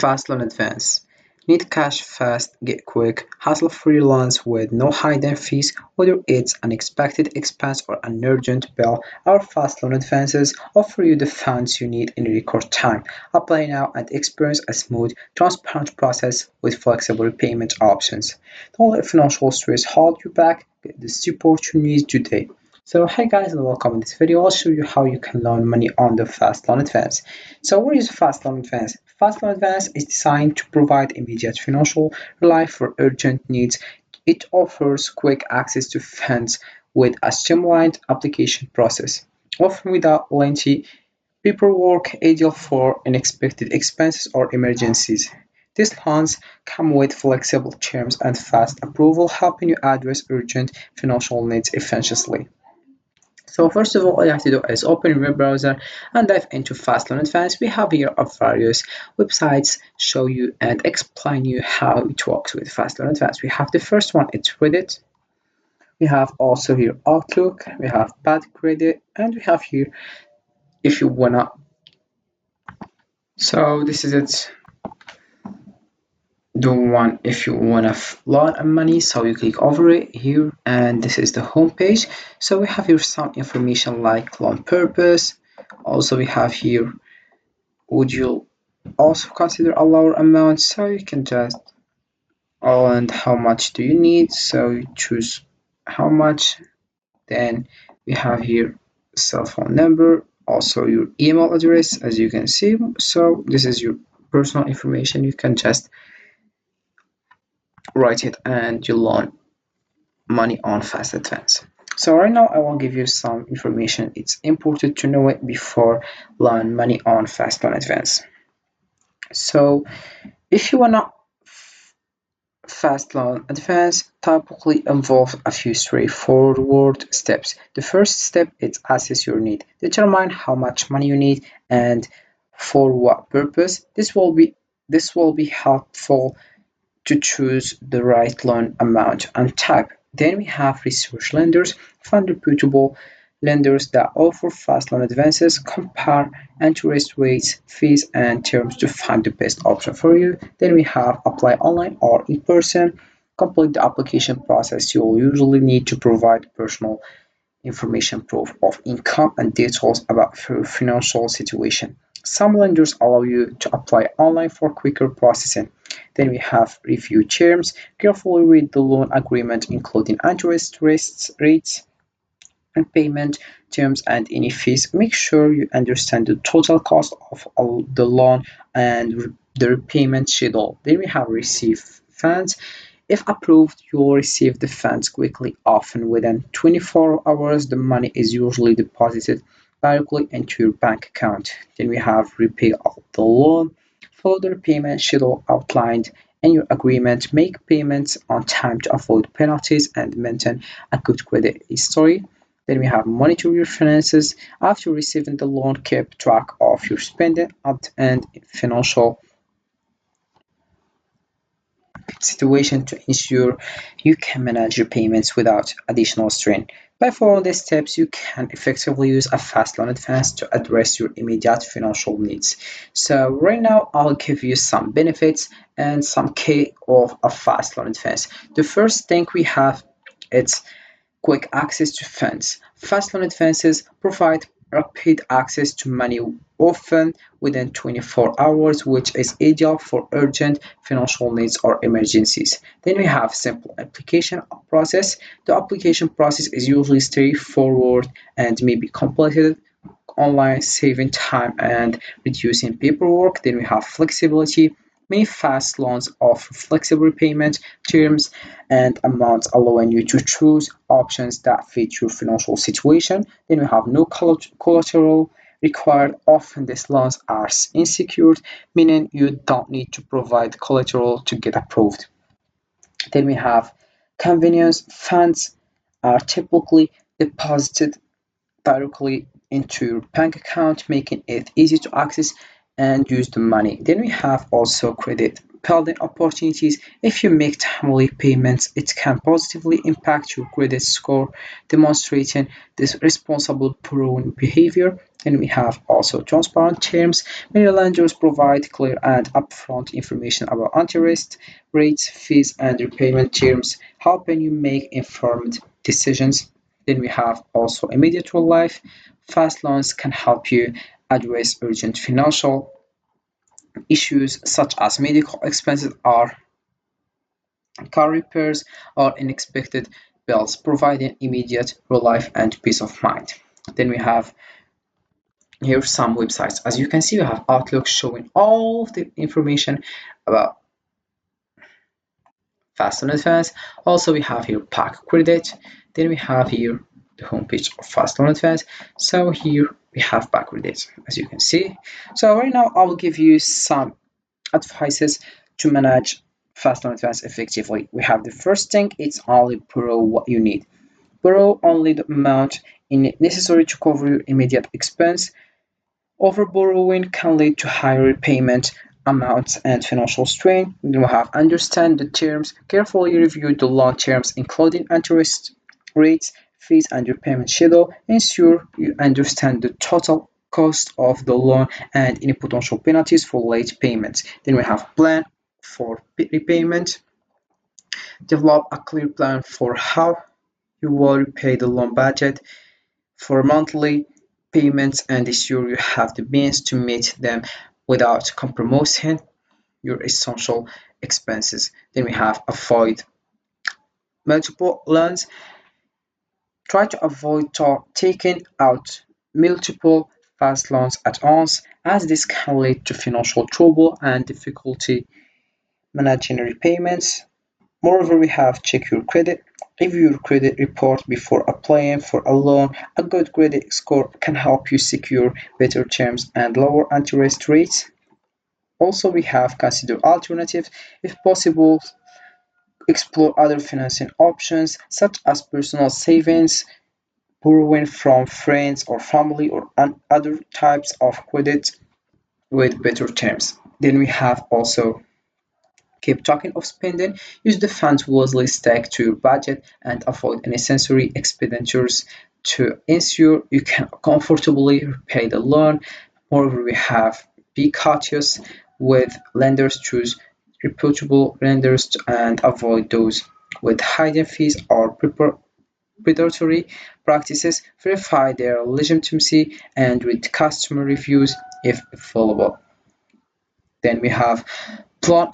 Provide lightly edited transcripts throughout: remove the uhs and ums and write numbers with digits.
Fast loan advance. Need cash fast, get quick, hassle-free loans with no hidden fees, whether it's an unexpected expense or an urgent bill. Our fast loan advances offer you the funds you need in record time. Apply now and experience a smooth, transparent process with flexible repayment options. Don't let financial stress hold you back. Get the support you need today. So hey guys and welcome. In this video I'll show you how you can loan money on the Fast Loan Advance. So what is Fast Loan Advance? Fast Loan Advance is designed to provide immediate financial relief for urgent needs. It offers quick access to funds with a streamlined application process, often without lengthy paperwork, ideal for unexpected expenses or emergencies. These loans come with flexible terms and fast approval, helping you address urgent financial needs efficiently. So first of all you have to do is open your web browser and dive into Fast Loan Advance. We have here of various websites show you and explain you how it works with Fast Loan Advance. We have the first one, it's Reddit. We have also here Outlook, we have Bad Credit, and we have here if you wanna. So this is it. The one if you want to loan money, so you click over it here and this is the home page. So we have here some information like loan purpose. Also we have here would you also consider a lower amount, so you can just and how much do you need, so you choose how much. Then we have here cell phone number, also your email address as you can see. So this is your personal information, you can just write it and you loan money on Fast Advance. So right now I will give you some information. It's important to know it before loan money on Fast Loan Advance. So if you wanna Fast Loan Advance typically involves a few straightforward steps. The first step is assess your need. Determine how much money you need and for what purpose. This will be helpful to choose the right loan amount and type. Then we have research lenders. Find reputable lenders that offer fast loan advances, compare interest rates, fees, and terms to find the best option for you. Then we have apply online or in person. Complete the application process. You will usually need to provide personal information, proof of income, and details about your financial situation. Some lenders allow you to apply online for quicker processing. Then we have review terms. Carefully read the loan agreement, including interest rates and payment terms and any fees. Make sure you understand the total cost of the loan and the repayment schedule. Then we have receive funds. If approved, you will receive the funds quickly, often within 24 hours. The money is usually deposited directly into your bank account. Then we have repay of the loan. Follow the repayment schedule outlined in your agreement. Make payments on time to avoid penalties and maintain a good credit history. Then we have monitor your finances. After receiving the loan, keep track of your spending and financial situation to ensure you can manage your payments without additional strain. By following these steps, you can effectively use a fast loan advance to address your immediate financial needs. So right now, I'll give you some benefits and some key of a fast loan advance. The first thing we have is quick access to funds. Fast loan advances provide rapid access to money, often within 24 hours, which is ideal for urgent financial needs or emergencies. Then we have simple application process. The application process is usually straightforward and may be completed online, saving time and reducing paperwork. Then we have flexibility. Many fast loans offer flexible repayment terms and amounts, allowing you to choose options that fit your financial situation. Then we have no collateral required. Often these loans are unsecured, meaning you don't need to provide collateral to get approved. Then we have convenience. Funds are typically deposited directly into your bank account, making it easy to access and use the money. Then we have also credit building opportunities. If you make timely payments, it can positively impact your credit score, demonstrating this responsible borrowing behavior. And we have also transparent terms. Many lenders provide clear and upfront information about interest rates, fees, and repayment terms, helping you make informed decisions. Then we have also immediate relief. Fast loans can help you address urgent financial issues such as medical expenses or car repairs or unexpected bills, providing immediate relief and peace of mind. Then we have here some websites. As you can see, we have Outlook showing all of the information about Fast on Advance. Also, we have here Pack Credit. Then we have here the homepage of Fast on Advance. So here we have Pack Credit, as you can see. So right now, I will give you some advices to manage Fast on Advance effectively. We have the first thing, it's only borrow what you need. Borrow only the amount necessary to cover your immediate expense. Over-borrowing can lead to higher repayment amounts and financial strain. You have understand the terms, carefully review the loan terms, including interest rates, fees, and repayment schedule. Ensure you understand the total cost of the loan and any potential penalties for late payments. Then we have plan for repayment. Develop a clear plan for how you will repay the loan budget for monthly payments and ensure you have the means to meet them without compromising your essential expenses. Then we have avoid multiple loans. Try to avoid taking out multiple fast loans at once, as this can lead to financial trouble and difficulty managing repayments. Moreover, we have check your credit. Review your credit report before applying for a loan. A good credit score can help you secure better terms and lower interest rates. Also, we have consider alternatives. If possible, explore other financing options such as personal savings, borrowing from friends or family, or other types of credit with better terms. Then we have also keep talking of spending. Use the funds wisely, stick to your budget, and avoid unnecessary expenditures to ensure you can comfortably repay the loan. Moreover, we have be cautious with lenders, choose reputable lenders and avoid those with hidden fees or predatory practices. Verify their legitimacy and read customer reviews if available. Then we have plan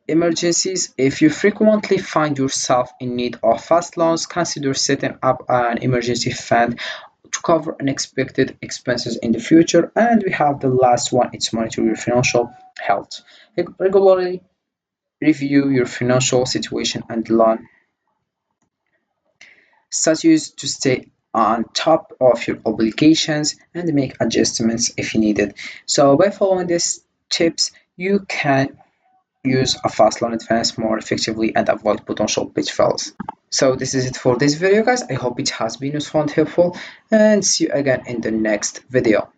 emergencies. If you frequently find yourself in need of fast loans, consider setting up an emergency fund to cover unexpected expenses in the future. And we have the last one, it's monitor your financial health. Regularly review your financial situation and loan status to stay on top of your obligations and make adjustments if you need it. So by following these tips, you can use a fast loan advance more effectively and avoid potential pitfalls. So this is it for this video, guys. I hope it has been useful and helpful, and see you again in the next video.